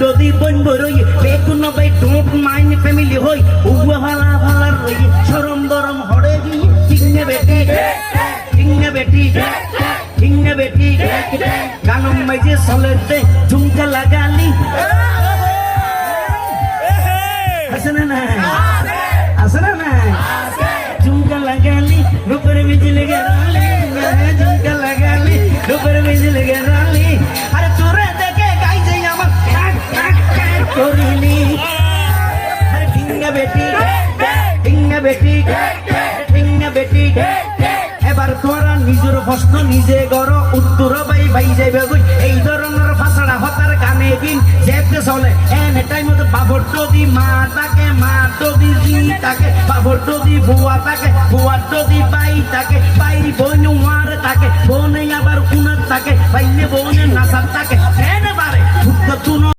যদি বন্ধ রই বেকুন বাই ডোন্ট মাইন্ড ফ্যামিলি হই উয়া ভালা ভালার রই শরম গরম হড়ে গিয়ে চিংনে বেটি চিংনে বেটি চিংনে বেটি গানম মাইজে সলেতে ঝুমকা লাগালি আছে না না আছে না না ঝুমকা লাগালি রূপের বিজলি গেরালি ঝুমকা লাগালি রূপের বিজলি গেরালি আরে তোরে দেখে গাই যাই আমার করিনি আরে টিঙ্গা বেটি টিঙ্গা বেটি টিঙ্গা বেটি এবার তোরা নিজের প্রশ্ন নিজে গড় উত্তর বাই বাই যাইবে গই এই ধরনের ভাষাটা হতার গানে দিন যেতে চলে এনে টাইম মতো বাবর যদি মা তাকে মা যদি জি তাকে বাবর যদি বুয়া তাকে বুয়ার যদি বাই তাকে বাই বোন মার তাকে বোনে আবার উনার তাকে বাইলে বোনে নাসার তাকে এনে বারে